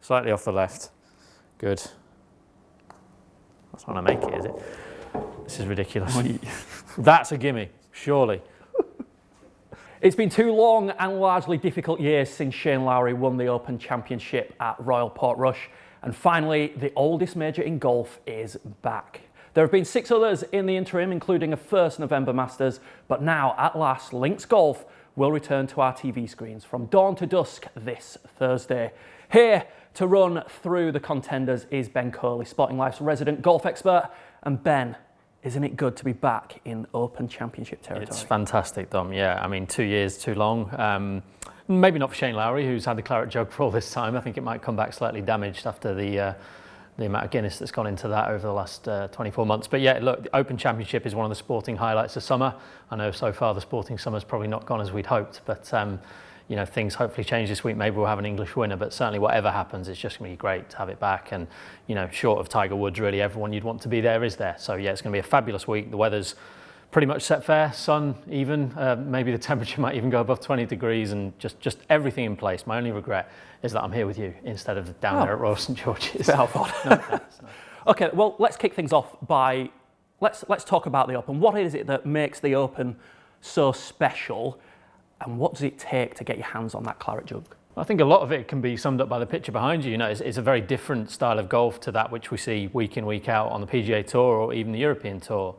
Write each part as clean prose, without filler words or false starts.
Slightly off the left. Good. That's not going to make it, is it? This is ridiculous. That's a gimme, surely. It's been 2 long and largely difficult years since Shane Lowry won the Open Championship at Royal Portrush, and finally the oldest major in golf is back. There have been 6 others in the interim, including a first November Masters, but now at last Links Golf will return to our TV screens from dawn to dusk this Thursday. Here to run through the contenders is Ben Coley, Sporting Life's resident golf expert. And Ben, isn't it good to be back in Open Championship territory? It's fantastic, Dom. Yeah, I mean, 2 years too long. Maybe not for Shane Lowry, who's had the claret jug for all this time. I think it might come back slightly damaged after the amount of Guinness that's gone into that over the last 24 months. But yeah, look, the Open Championship is one of the sporting highlights of summer. I know so far the sporting summer's probably not gone as we'd hoped, but you know, things hopefully change this week. Maybe we'll have an English winner, but certainly whatever happens, it's just going to be great to have it back. And, you know, short of Tiger Woods, really everyone you'd want to be there is there. So yeah, it's going to be a fabulous week. The weather's pretty much set fair, sun even, maybe the temperature might even go above 20 degrees and just everything in place. My only regret is that I'm here with you instead of down there at Royal St George's. No, thanks, no. Okay, well, let's kick things off by, let's talk about the Open. What is it that makes the Open so special? And what does it take to get your hands on that claret jug? I think a lot of it can be summed up by the picture behind you. You know, it's a very different style of golf to that which we see week in, week out on the PGA Tour or even the European Tour.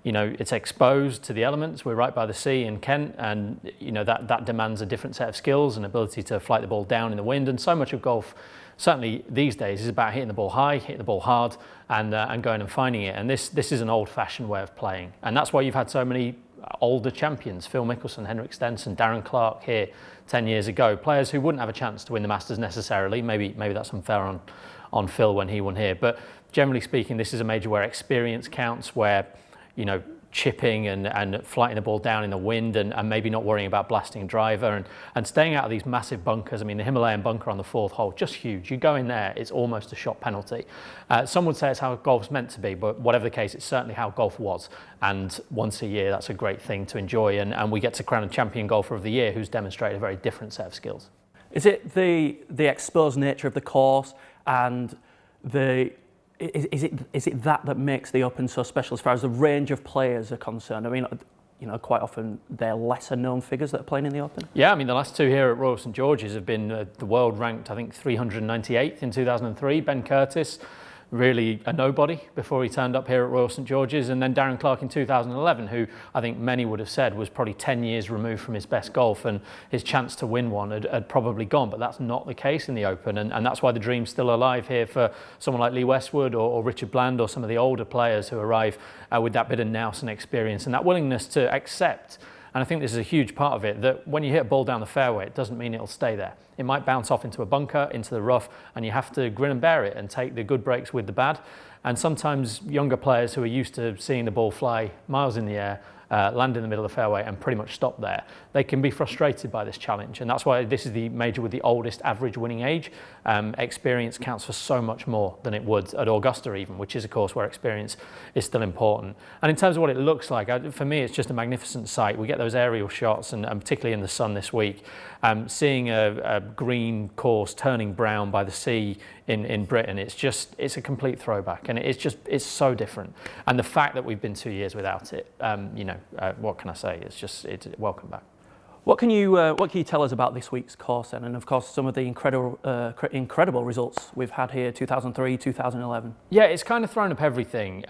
You know, it's exposed to the elements. We're right by the sea in Kent, and you know that demands a different set of skills and ability to flight the ball down in the wind. And so much of golf, certainly these days, is about hitting the ball high, hitting the ball hard, and going and finding it. And this is an old-fashioned way of playing, and that's why you've had so many older champions, Phil Mickelson, Henrik Stenson, Darren Clarke here 10 years ago, players who wouldn't have a chance to win the Masters necessarily. Maybe that's unfair on Phil when he won here, but generally speaking, this is a major where experience counts, where, you know, chipping and flighting the ball down in the wind and maybe not worrying about blasting a driver and staying out of these massive bunkers. I mean, the Himalayan bunker on the 4th hole, just huge. You go in there, it's almost a shot penalty. Some would say it's how golf's meant to be, but whatever the case, it's certainly how golf was. And once a year, that's a great thing to enjoy. And we get to crown a champion golfer of the year who's demonstrated a very different set of skills. Is it the exposed nature of the course and is it that makes the Open so special as far as the range of players are concerned? I mean, you know, quite often they're lesser known figures that are playing in the Open. Yeah, I mean, the last 2 here at Royal St George's have been the world ranked, I think, 398th in 2003. Ben Curtis, really a nobody before he turned up here at Royal St George's, and then Darren Clarke in 2011, who I think many would have said was probably 10 years removed from his best golf, and his chance to win one had probably gone, but that's not the case in the Open, and that's why the dream's still alive here for someone like Lee Westwood or Richard Bland or some of the older players who arrive with that bit of nous and experience and that willingness to accept. And I think this is a huge part of it, that when you hit a ball down the fairway, it doesn't mean it'll stay there. It might bounce off into a bunker, into the rough, and you have to grin and bear it and take the good breaks with the bad. And sometimes younger players who are used to seeing the ball fly miles in the air, land in the middle of the fairway and pretty much stop there, they can be frustrated by this challenge. And that's why this is the major with the oldest average winning age. Experience counts for so much more than it would at Augusta even, which is of course where experience is still important. And in terms of what it looks like, for me it's just a magnificent sight. We get those aerial shots and particularly in the sun this week, seeing a green course turning brown by the sea in Britain, it's a complete throwback, and it's so different. And the fact that we've been 2 years without it, you know, what can I say? It's welcome back. What can you tell us about this week's course then? And of course, some of the incredible results we've had here, 2003, 2011. Yeah, it's kind of thrown up everything.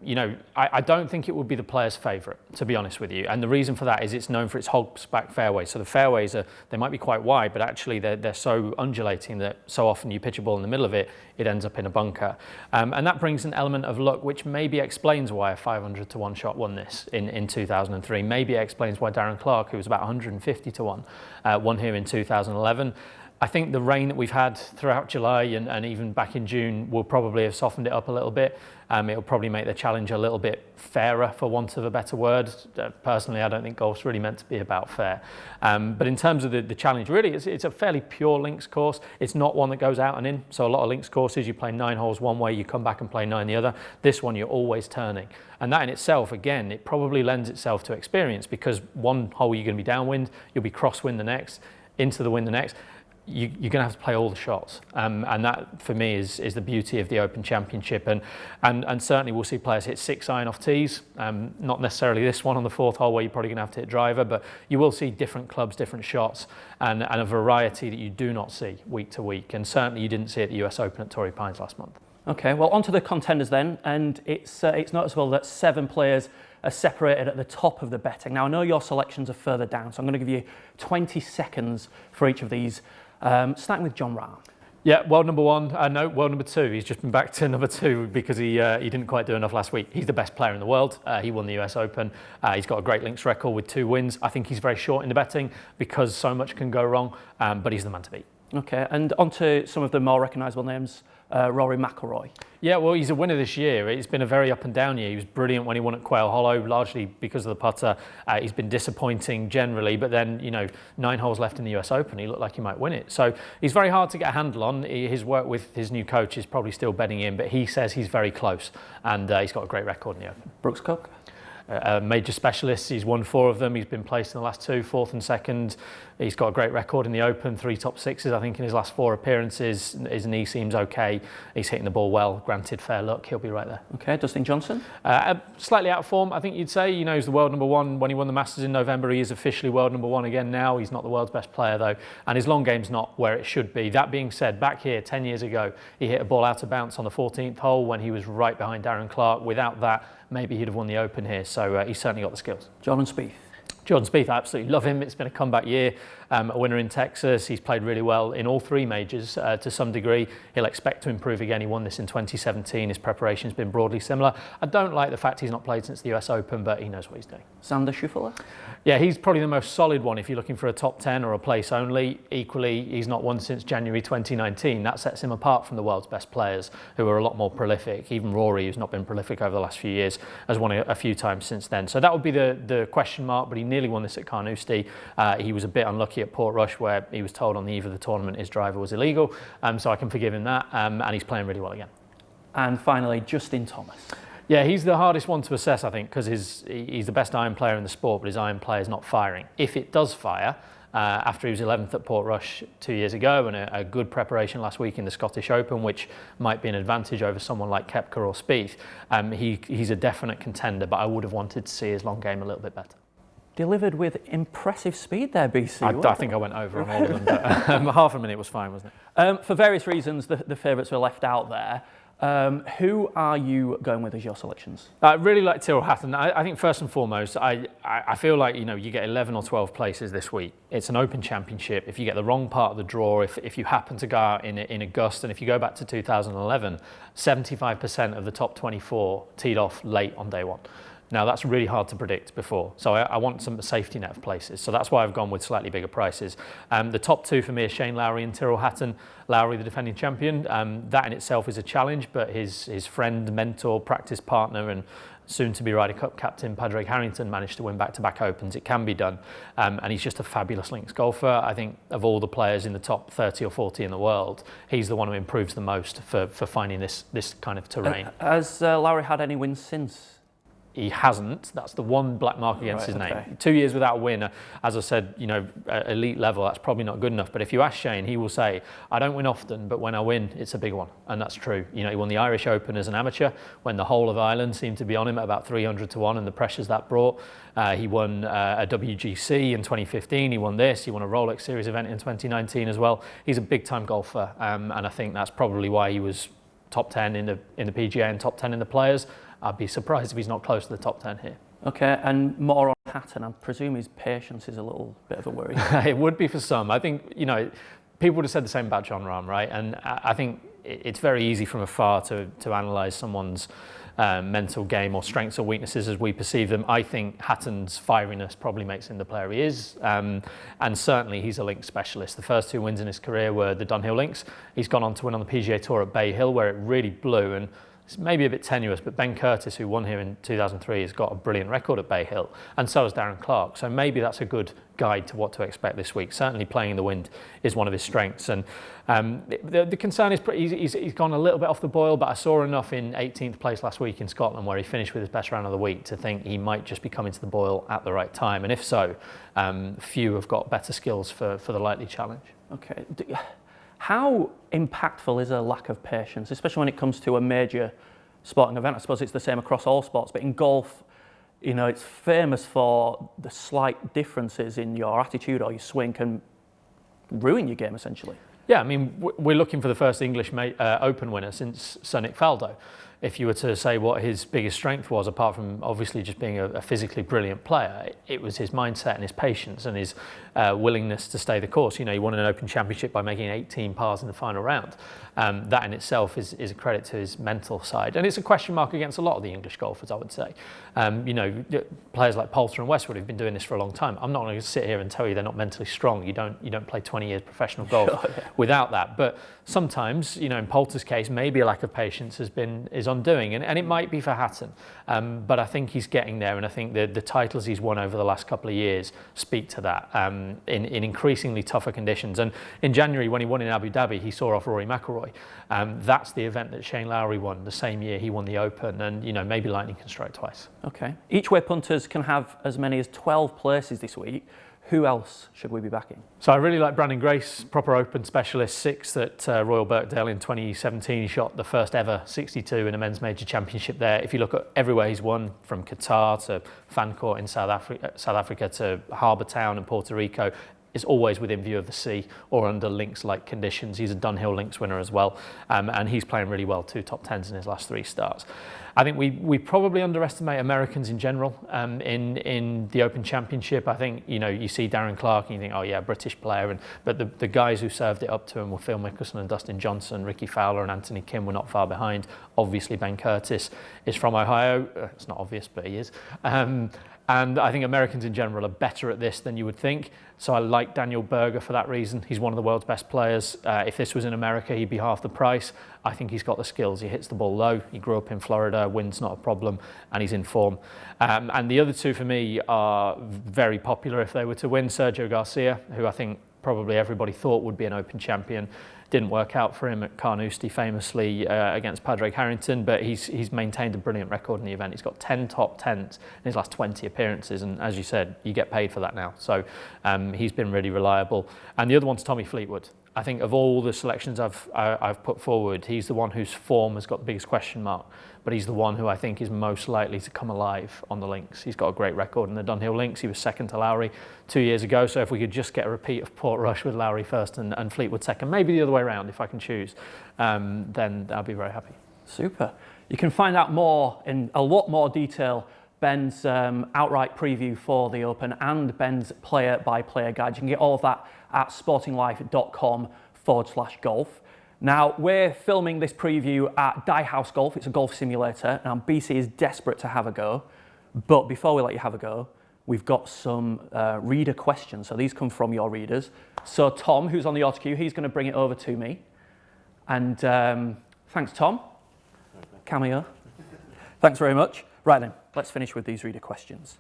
You know, I don't think it would be the player's favourite, to be honest with you. And the reason for that is it's known for its hogs back fairways. So the fairways they might be quite wide, but actually they're so undulating that so often you pitch a ball in the middle of it, it ends up in a bunker. And that brings an element of luck, which maybe explains why a 500 to 1 shot won this in 2003. Maybe it explains why Darren Clarke, who was about 150 to 1, won here in 2011. I think the rain that we've had throughout July and even back in June will probably have softened it up a little bit. It'll probably make the challenge a little bit fairer, for want of a better word. Personally, I don't think golf's really meant to be about fair. But in terms of the challenge, really, it's a fairly pure links course. It's not one that goes out and in. So a lot of links courses, you play 9 holes one way, you come back and play 9 the other. This one, you're always turning. And that in itself, again, it probably lends itself to experience, because one hole you're going to be downwind, you'll be crosswind the next, into the wind the next. you're going to have to play all the shots, and that for me is the beauty of the Open Championship, and certainly we'll see players hit 6-iron off tees, not necessarily this one on the 4th hole where you're probably going to have to hit driver, but you will see different clubs, different shots, and a variety that you do not see week to week, and certainly you didn't see at the US Open at Torrey Pines last month. Okay, well, on to the contenders then, and it's noticeable that 7 players are separated at the top of the betting. Now, I know your selections are further down, so I'm going to give you 20 seconds for each of these, starting with Jon Rahm. Yeah, world number 1. No, world number 2. He's just been back to number 2 because he didn't quite do enough last week. He's the best player in the world. He won the US Open. He's got a great links record with 2 wins. I think he's very short in the betting because so much can go wrong, but he's the man to beat. Okay, and on to some of the more recognisable names. Rory McIlroy. Yeah, well, he's a winner this year. It's been a very up and down year. He was brilliant when he won at Quail Hollow, largely because of the putter. He's been disappointing generally, but then, 9 holes left in the US Open, he looked like he might win it. So he's very hard to get a handle on. His work with his new coach is probably still bedding in, but he says he's very close, and he's got a great record in the Open. Brooks Koepka. Major specialists, he's won 4 of them. He's been placed in the last 2, 4th and 2nd. He's got a great record in the Open, 3 top 6s, I think, in his last 4 appearances. His knee seems okay. He's hitting the ball well. Granted, fair luck, he'll be right there. Okay, Dustin Johnson? Slightly out of form, I think you'd say. He's the world number 1 when he won the Masters in November. He is officially world number 1 again now. He's not the world's best player, though, and his long game's not where it should be. That being said, back here 10 years ago, he hit a ball out of bounds on the 14th hole when he was right behind Darren Clarke. Without that, maybe he'd have won the Open here, so he's certainly got the skills. Jordan Spieth. Jordan Spieth, I absolutely love him. It's been a comeback year, a winner in Texas. He's played really well in all 3 majors to some degree. He'll expect to improve again. He won this in 2017. His preparation's been broadly similar. I don't like the fact he's not played since the US Open, but he knows what he's doing. Xander Schauffele? Yeah, he's probably the most solid one if you're looking for a top 10 or a place only. Equally, he's not won since January 2019. That sets him apart from the world's best players who are a lot more prolific. Even Rory, who's not been prolific over the last few years, has won a few times since then. So that would be the question mark, but he nearly won this at Carnoustie. He was a bit unlucky at Portrush where he was told on the eve of the tournament his driver was illegal, so I can forgive him that, and he's playing really well again. And finally, Justin Thomas. Yeah, he's the hardest one to assess, I think, because he's the best iron player in the sport, but his iron play is not firing. If it does fire, after he was 11th at Portrush 2 years ago and a good preparation last week in the Scottish Open, which might be an advantage over someone like Koepka or Spieth, he's a definite contender, but I would have wanted to see his long game a little bit better. Delivered with impressive speed there, BC. I think I went over on all of them, but half a minute was fine, wasn't it? For various reasons, the favourites were left out there. Who are you going with as your selections? I really like Tyrrell Hatton. I think first and foremost, I feel like you get 11 or 12 places this week. It's an Open Championship. If you get the wrong part of the draw, if you happen to go out in a gust, and if you go back to 2011, 75% of the top 24 teed off late on day 1. Now, that's really hard to predict before, so I want some safety net of places. So that's why I've gone with slightly bigger prices. The top 2 for me are Shane Lowry and Tyrrell Hatton. Lowry, the defending champion. That in itself is a challenge, but his friend, mentor, practice partner, and soon-to-be Ryder Cup captain Padraig Harrington managed to win back-to-back Opens. It can be done, and he's just a fabulous links golfer. I think of all the players in the top 30 or 40 in the world, he's the one who improves the most for finding this kind of terrain. Has Lowry had any wins since? He hasn't. That's the one black mark against his name. 2 years without a win. As I said, elite level, that's probably not good enough. But if you ask Shane, he will say, I don't win often, but when I win, it's a big one. And that's true. He won the Irish Open as an amateur when the whole of Ireland seemed to be on him at about 300 to 1 and the pressures that brought. He won a WGC in 2015. He won this. He won a Rolex Series event in 2019 as well. He's a big-time golfer. And I think that's probably why he was top 10 in the PGA and top 10 in the Players. I'd be surprised if he's not close to the top 10 here. Okay, and more on Hatton. I presume his patience is a little bit of a worry. It would be for some. I think, people would have said the same about Jon Rahm, right? And I think it's very easy from afar to analyse someone's mental game or strengths or weaknesses as we perceive them. I think Hatton's fieriness probably makes him the player he is. And certainly he's a links specialist. The first 2 wins in his career were the Dunhill links. He's gone on to win on the PGA Tour at Bay Hill, where it really blew. And it's maybe a bit tenuous, but Ben Curtis, who won here in 2003, has got a brilliant record at Bay Hill, and so has Darren Clarke. So maybe that's a good guide to what to expect this week. Certainly playing in the wind is one of his strengths. And the concern is he's gone a little bit off the boil, but I saw enough in 18th place last week in Scotland, where he finished with his best round of the week, to think he might just be coming to the boil at the right time. And if so, few have got better skills for the likely challenge. Okay. How impactful is a lack of patience, especially when it comes to a major sporting event? I suppose it's the same across all sports, but in golf, you know, it's famous for the slight differences in your attitude or your swing can ruin your game, essentially. Yeah, I mean, we're looking for the first English Open winner since Sir Nick Faldo. If you were to say what his biggest strength was, apart from obviously just being a physically brilliant player, it was his mindset and his patience and his willingness to stay the course. You know, he won an Open Championship by making 18 pars in the final round. That in itself is a credit to his mental side. And it's a question mark against a lot of the English golfers, I would say. You know, players like Poulter and Westwood who've been doing this for a long time. I'm not going to sit here and tell you they're not mentally strong. You don't play 20 years professional golf without that. But sometimes, you know, in Poulter's case, maybe a lack of patience is undoing, and it might be for Hatton. But I think he's getting there, and I think the titles he's won over the last couple of years speak to that in increasingly tougher conditions. And in January, when he won in Abu Dhabi, he saw off Rory McIlroy. That's the event that Shane Lowry won the same year he won the Open, and you know, maybe lightning can strike twice. Okay. Each way punters can have as many as 12 places this week. Who else should we be backing? So I really like Brandon Grace, proper Open specialist, 6th at Royal Birkdale in 2017. He shot the first ever 62 in a men's major championship there. If you look at everywhere he's won, from Qatar to Fancourt in South Africa to Harbour Town and Puerto Rico, is always within view of the sea or under links-like conditions. He's a Dunhill links winner as well, and he's playing really well, 2 top 10s in his last 3 starts. I think we probably underestimate Americans in general in the Open Championship. I think, you know, you see Darren Clarke and you think, oh yeah, British player, but the guys who served it up to him were Phil Mickelson and Dustin Johnson, Ricky Fowler and Anthony Kim were not far behind. Obviously Ben Curtis is from Ohio. It's not obvious, but he is. And I think Americans in general are better at this than you would think. So I like Daniel Berger for that reason. He's one of the world's best players. If this was in America, he'd be half the price. I think he's got the skills. He hits the ball low. He grew up in Florida. Wind's not a problem, and he's in form. And the other 2 for me are very popular if they were to win. Sergio Garcia, who I think probably everybody thought would be an Open champion. Didn't work out for him at Carnoustie famously against Padraig Harrington, but he's maintained a brilliant record in the event. He's got 10 top 10s in his last 20 appearances, and as you said, you get paid for that now. So he's been really reliable. And the other one's Tommy Fleetwood. I think of all the selections I've put forward, he's the one whose form has got the biggest question mark, but he's the one who I think is most likely to come alive on the links. He's got a great record in the Dunhill links. He was 2nd to Lowry 2 years ago, so if we could just get a repeat of Portrush with Lowry first and Fleetwood second, maybe the other way around if I can choose, then I'll be very happy. Super. You can find out more in a lot more detail, Ben's outright preview for the Open and Ben's player-by-player guide. You can get all of that at sportinglife.com/golf. Now, we're filming this preview at Die House Golf. It's a golf simulator, and BC is desperate to have a go. But before we let you have a go, we've got some reader questions. So these come from your readers. So Tom, who's on the autocue, he's going to bring it over to me. And thanks, Tom. Cameo. Thanks very much. Right then, let's finish with these reader questions.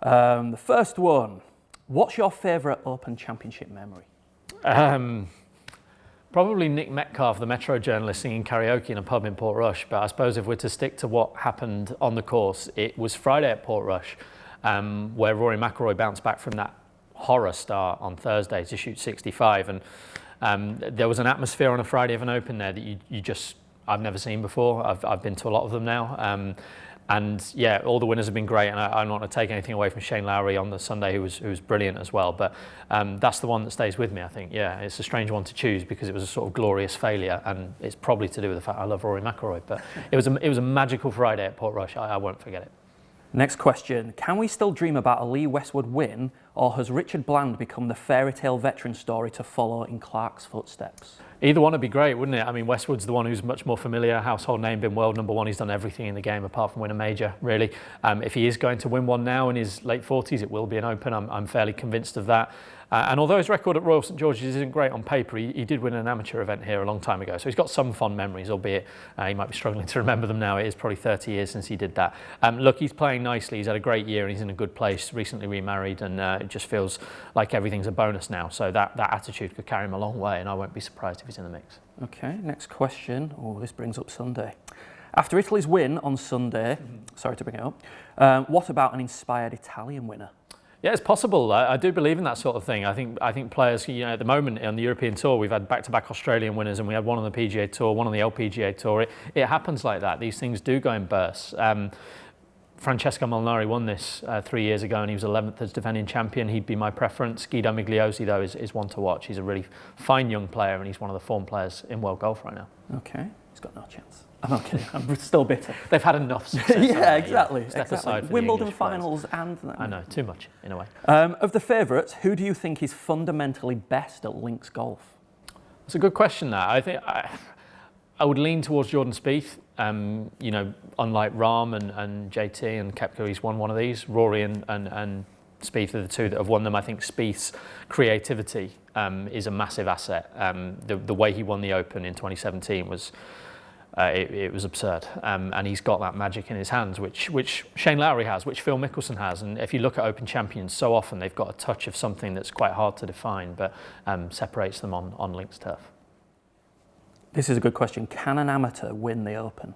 The first one, what's your favourite Open Championship memory? Probably Nick Metcalf, the Metro journalist, singing karaoke in a pub in Portrush. But I suppose if we're to stick to what happened on the course, it was Friday at Portrush, where Rory McIlroy bounced back from that horror start on Thursday to shoot 65. And there was an atmosphere on a Friday of an Open there that I've never seen before. I've been to a lot of them now. And yeah, all the winners have been great, and I don't want to take anything away from Shane Lowry on the Sunday, who was brilliant as well. But that's the one that stays with me, I think. Yeah, it's a strange one to choose because it was a sort of glorious failure, and it's probably to do with the fact I love Rory McIlroy. But it was a magical Friday at Portrush. I won't forget it. Next question. Can we still dream about a Lee Westwood win, or has Richard Bland become the fairy tale veteran story to follow in Clarke's footsteps? Either one would be great, wouldn't it? I mean, Westwood's the one who's much more familiar, household name, been world number 1. He's done everything in the game apart from win a major, really. If he is going to win one now in his late 40s, it will be an Open. I'm fairly convinced of that. And although his record at Royal St George's isn't great on paper, he did win an amateur event here a long time ago. So he's got some fond memories, albeit he might be struggling to remember them now. It is probably 30 years since he did that. Look, he's playing nicely. He's had a great year and he's in a good place, recently remarried, and it just feels like everything's a bonus now. So that attitude could carry him a long way, and I won't be surprised if he's in the mix. Okay, next question. Oh, this brings up Sunday. After Italy's win on Sunday, sorry to bring it up, what about an inspired Italian winner? Yeah, it's possible. I do believe in that sort of thing. I think players, at the moment on the European Tour, we've had back-to-back Australian winners, and we had one on the PGA Tour, one on the LPGA Tour. It happens like that. These things do go in bursts. Francesco Molinari won this 3 years ago, and he was 11th as defending champion. He'd be my preference. Guido Migliosi, though, is one to watch. He's a really fine young player, and he's one of the form players in world golf right now. Okay, he's got no chance. I'm not kidding. I'm still bitter. They've had enough success. Yeah, exactly. Step aside for Wimbledon the English finals and... I know, too much, in a way. Of the favourites, who do you think is fundamentally best at links golf? It's a good question, that. I think I would lean towards Jordan Spieth. Unlike Rahm and JT and Koepka, he's won one of these. Rory and Spieth are the two that have won them. I think Spieth's creativity is a massive asset. The way he won the Open in 2017 was... It was absurd, and he's got that magic in his hands, which Shane Lowry has, which Phil Mickelson has. And if you look at Open champions, so often they've got a touch of something that's quite hard to define, but separates them on links turf. This is a good question. Can an amateur win the Open?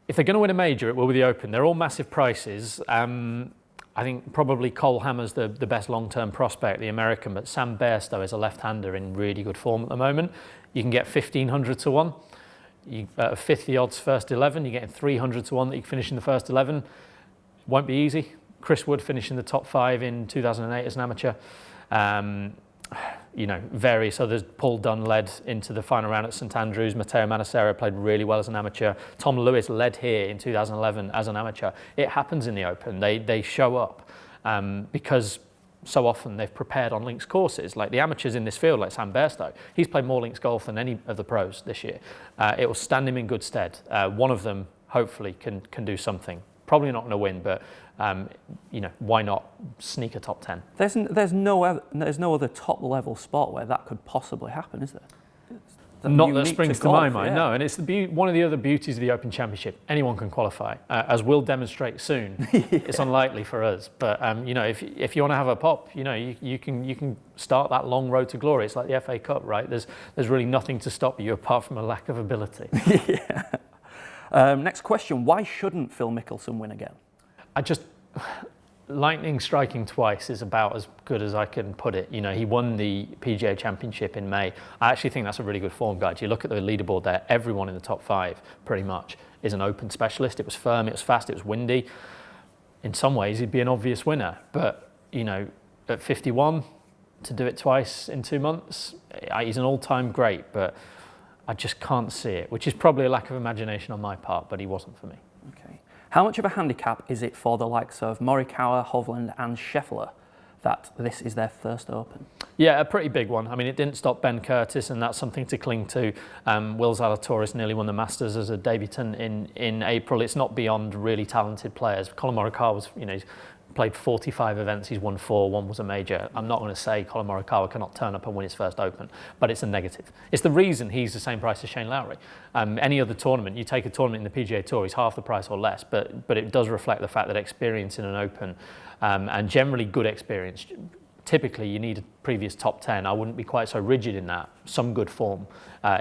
If they're going to win a major, it will be the Open. They're all massive prices. I think probably Cole Hammer's the best long-term prospect, the American, but Sam Bairstow is a left-hander in really good form at the moment. You can get 1,500 to 1. You a fifth the odds first 11, you're getting 300 to 1 that you can finish in the first 11. Won't be easy. Chris Wood finished in the top 5 in 2008 as an amateur. Various others. Paul Dunn led into the final round at St Andrews. Matteo Manassero played really well as an amateur. Tom Lewis led here in 2011 as an amateur. It happens in the Open. They show up because so often they've prepared on links courses. Like the amateurs in this field, like Sam Bairstow, he's played more links golf than any of the pros this year. It will stand him in good stead. One of them hopefully can do something. Probably not going to win, but why not sneak a top 10? There's no other top level sport where that could possibly happen, is there? Not that springs to my mind, yeah. no. And it's one of the other beauties of the Open Championship. Anyone can qualify, as we'll demonstrate soon. Yeah. It's unlikely for us, but if you want to have a pop, you can start that long road to glory. It's like the FA Cup, right? There's really nothing to stop you apart from a lack of ability. Yeah. Next question: why shouldn't Phil Mickelson win again? Lightning striking twice is about as good as I can put it. He won the PGA Championship in May. I actually think that's a really good form guide. You look at the leaderboard there, everyone in the top 5 pretty much is an Open specialist. It was firm, it was fast, it was windy. In some ways, he'd be an obvious winner. But, at 51, to do it twice in 2 months, he's an all-time great, but I just can't see it, which is probably a lack of imagination on my part, but he wasn't for me. Okay. How much of a handicap is it for the likes of Morikawa, Hovland and Scheffler that this is their first Open? Yeah, a pretty big one. I mean, it didn't stop Ben Curtis, and that's something to cling to. Will Zalatoris nearly won the Masters as a debutant in April. It's not beyond really talented players. Colin Morikawa was, he's played 45 events, he's won 4, one was a major. I'm not going to say Colin Morikawa cannot turn up and win his first Open, but it's a negative. It's the reason he's the same price as Shane Lowry. Any other tournament, you take a tournament in the PGA Tour, he's half the price or less, but it does reflect the fact that experience in an Open, and generally good experience, typically you need a previous top 10. I wouldn't be quite so rigid in that. Some good form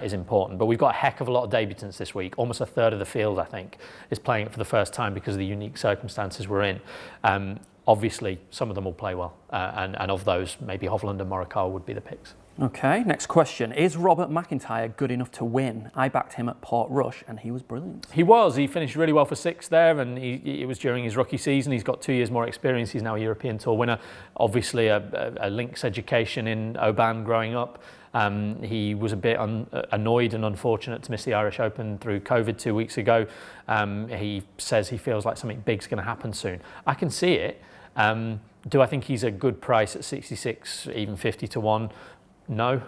is important. But we've got a heck of a lot of debutants this week. Almost a third of the field, I think, is playing it for the first time because of the unique circumstances we're in. Obviously, some of them will play well. And of those, maybe Hovland and Morikawa would be the picks. Okay, next question. Is Robert McIntyre good enough to win? I backed him at Portrush and he was brilliant. He was. He finished really well for 6th there, and it was during his rookie season. He's got 2 years more experience. He's now a European Tour winner. Obviously, a links education in Oban growing up. He was a bit annoyed and unfortunate to miss the Irish Open through COVID 2 weeks ago. He says he feels like something big's going to happen soon. I can see it. Do I think he's a good price at 66, even 50 to 1? No,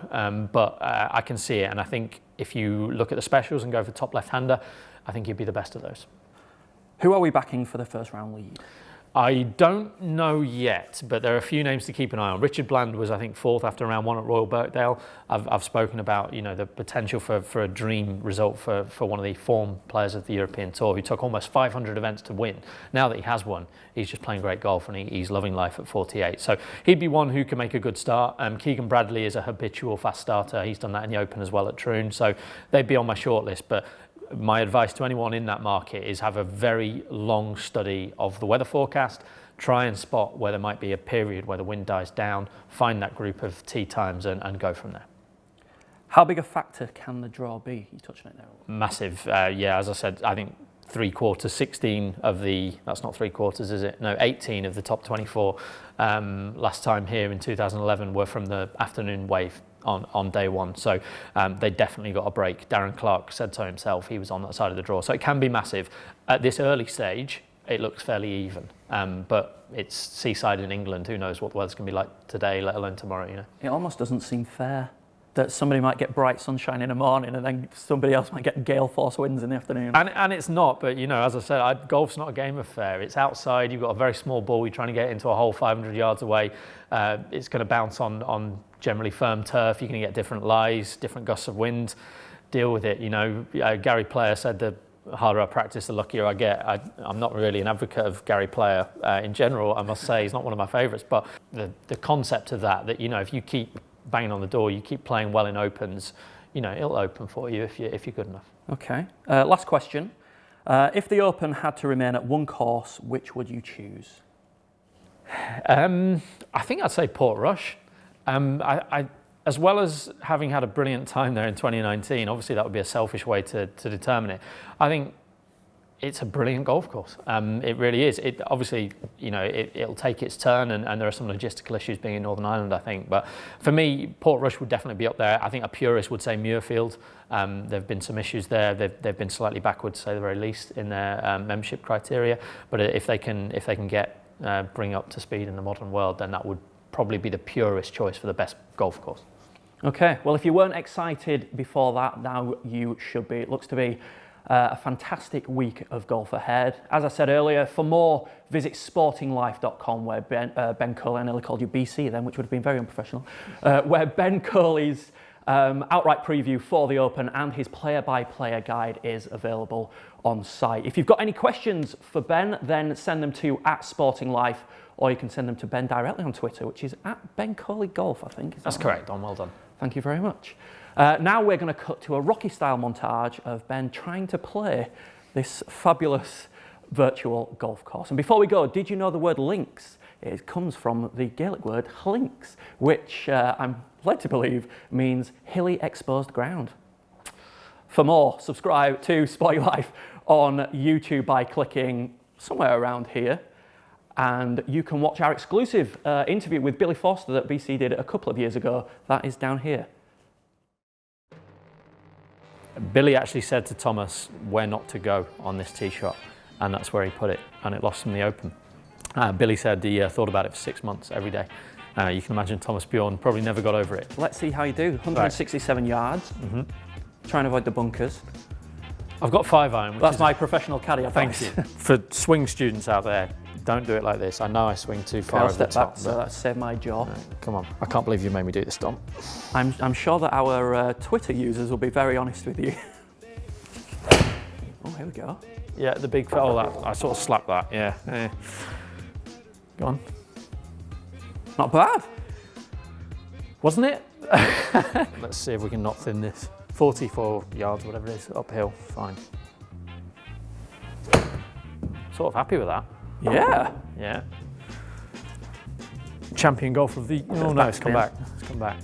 but I can see it, and I think if you look at the specials and go for top left-hander, I think he'd be the best of those. Who are we backing for the first round lead? I don't know yet, but there are a few names to keep an eye on. Richard Bland was, I think, 4th after round 1 at Royal Birkdale. I've spoken about, the potential for a dream result for one of the form players of the European Tour who took almost 500 events to win. Now that he has won, he's just playing great golf and he's loving life at 48. So he'd be one who can make a good start. Keegan Bradley is a habitual fast starter. He's done that in the Open as well at Troon. So they'd be on my shortlist, but my advice to anyone in that market is have a very long study of the weather forecast. try and spot where there might be a period where the wind dies down, find that group of tee times and go from there. How big a factor can the draw be? You touched on it there. Massive. Yeah, as I said, I think 16 of the, that's not 3/4, is it? No, 18 of the top 24 last time here in 2011 were from the afternoon wave on day one. So they definitely got a break. Darren Clarke said so himself, he was on that side of the draw. So it can be massive. At this early stage, it looks fairly even. But it's seaside in England. Who knows what the weather's going to be like today, let alone tomorrow, you know? It almost doesn't seem fair that somebody might get bright sunshine in the morning and then somebody else might get gale force winds in the afternoon. And it's not, but you know, as I said, golf's not a game of fair. It's outside, you've got a very small ball, you're trying to get into a hole 500 yards away. It's going to bounce on generally firm turf. You're going to get different lies, different gusts of wind. Deal with it, you know. Gary Player said the harder I practice, the luckier I get. I'm not really an advocate of Gary Player in general, I must say. He's not one of my favourites, but the concept of that, you know, if you keep banging on the door, you keep playing well in opens, you know, it'll open for you if you're good enough. Okay. Last question. If the Open had to remain at one course, which would you choose? I think I'd say Portrush. As well as having had a brilliant time there in 2019, obviously that would be a selfish way to determine it. I think it's a brilliant golf course. It really is. It obviously, you know, it'll take its turn, and there are some logistical issues being in Northern Ireland, I think. But for me, Portrush would definitely be up there. I think a purist would say Muirfield. There have been some issues there. They've been slightly backward, to say the very least, in their membership criteria. But if they can get bring up to speed in the modern world, then that would probably be the purest choice for the best golf course. Okay. Well, if you weren't excited before that, now you should be. It looks to be a fantastic week of golf ahead. As I said earlier, for more, visit sportinglife.com, where Ben Coley, I nearly called you BC then, which would have been very unprofessional, where Ben Coley's outright preview for the Open and his player-by-player guide is available on site. If you've got any questions for Ben, then send them to @sportinglife, or you can send them to Ben directly on Twitter, which is @BenColeyGolf, I think. That's correct, Don, well done. Thank you very much. Now we're going to cut to a Rocky-style montage of Ben trying to play this fabulous virtual golf course. And before we go, did you know the word links? It comes from the Gaelic word links, which I'm led to believe means hilly exposed ground. For more, subscribe to Sporting Life on YouTube by clicking somewhere around here. And you can watch our exclusive interview with Billy Forster that BC did a couple of years ago. That is down here. Billy actually said to Thomas where not to go on this tee shot, and that's where he put it, and it lost him the Open. Billy said he thought about it for 6 months every day. You can imagine Thomas Bjorn probably never got over it. Let's see how you do. 167 yards. Mm-hmm. Try and avoid the bunkers. I've got 5-iron. That's my professional caddy. Thank you. For swing students out there, don't do it like this. I know I swing too far I'll over the step top. back, so that's saved my jaw. No, come on, I can't believe you made me do this, Dom. I'm sure that our Twitter users will be very honest with you. Oh, here we go. Yeah, the big, I sort of slapped that, yeah. Go on. Not bad. Wasn't it? Let's see if we can not thin this. 44 yards, whatever it is, uphill, fine. Sort of happy with that. Yeah. Yeah. Champion golfer of the... Oh no, it's come back. It's come back.